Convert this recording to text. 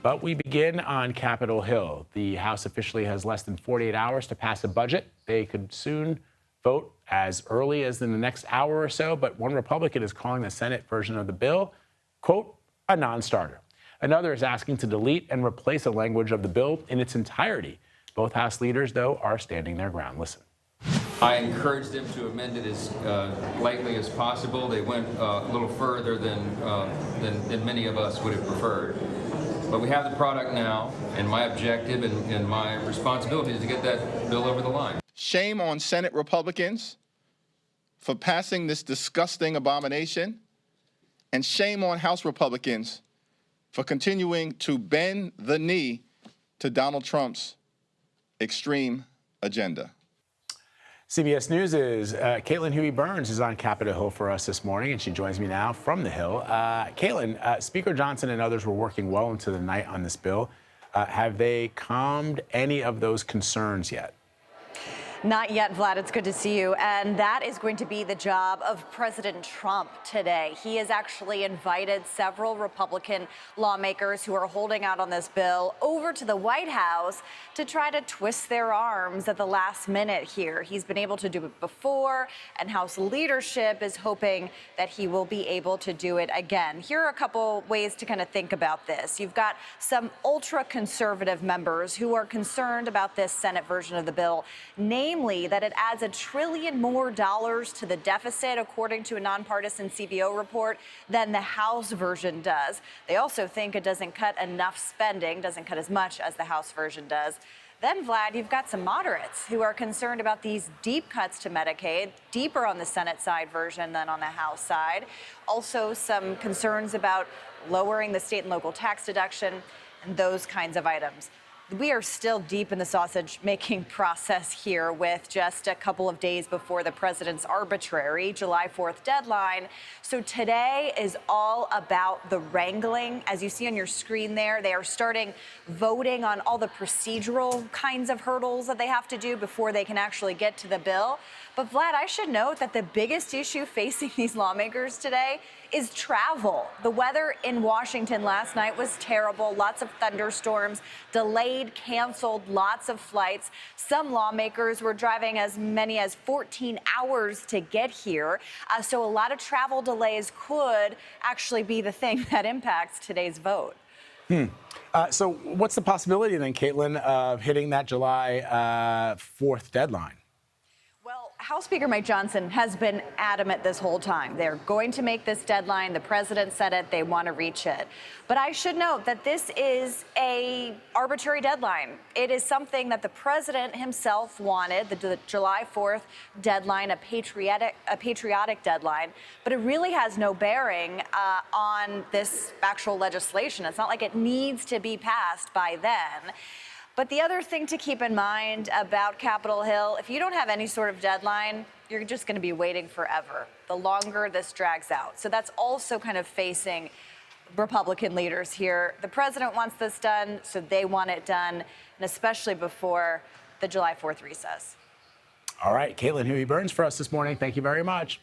But we begin on Capitol Hill. The House officially has less than 48 hours to pass a budget. They could soon vote as early as in the next hour or so, but one Republican is calling the Senate version of the bill, quote, a non-starter. Another is asking to delete and replace the language of the bill in its entirety. Both House leaders, though, are standing their ground. Listen. I encouraged them to amend it as lightly as possible. They went a little further than many of us would have preferred. But we have the product now, and my objective and my responsibility is to get that bill over the line. Shame on Senate Republicans for passing this disgusting abomination, and shame on House Republicans for continuing to bend the knee to Donald Trump's extreme agenda. CBS News' Caitlin Huey-Burns is on Capitol Hill for us this morning, and she joins me now from the Hill. Caitlin, Speaker Johnson and others were working well into the night on this bill. Have they calmed any of those concerns yet? Not yet, Vlad. It's good to see you. And that is going to be the job of President Trump today. He has actually invited several Republican lawmakers who are holding out on this bill over to the White House to try to twist their arms at the last minute here. He's been able to do it before, and House leadership is hoping that he will be able to do it again. Here are a couple ways to kind of think about this. You've got some ultra-conservative members who are concerned about this Senate version of the bill, namely that it adds $1 trillion more to the deficit, according to a nonpartisan CBO report, than the House version does. They also think it doesn't cut enough spending, doesn't cut as much as the House version does. Then, Vlad, you've got some moderates who are concerned about these deep cuts to Medicaid, deeper on the Senate side version than on the House side. Also, some concerns about lowering the state and local tax deduction and those kinds of items. We are still deep in the sausage-making process here, with just a couple of days before the president's arbitrary July 4th deadline. So today is all about the wrangling. As you see on your screen there, they are starting voting on all the procedural kinds of hurdles that they have to do before they can actually get to the bill. But Vlad, I should note that the biggest issue facing these lawmakers today is travel. The weather in Washington last night was terrible. Lots of thunderstorms, delayed, canceled, lots of flights. Some lawmakers were driving as many as 14 hours to get here. So a lot of travel delays could actually be the thing that impacts today's vote. So what's the possibility then, Caitlin, of hitting that July 4th deadline? House Speaker Mike Johnson has been adamant this whole time. They're going to make this deadline. The president said it. They want to reach it. But I should note that this is an arbitrary deadline. It is something that the president himself wanted, the July 4th deadline, a patriotic deadline. But it really has no bearing on this actual legislation. It's not like it needs to be passed by then. But the other thing to keep in mind about Capitol Hill, if you don't have any sort of deadline, you're just going to be waiting forever, the longer this drags out. So that's also kind of facing Republican leaders here. The president wants this done, so they want it done, and especially before the July 4th recess. All right, Caitlin Huey-Burns for us this morning. Thank you very much.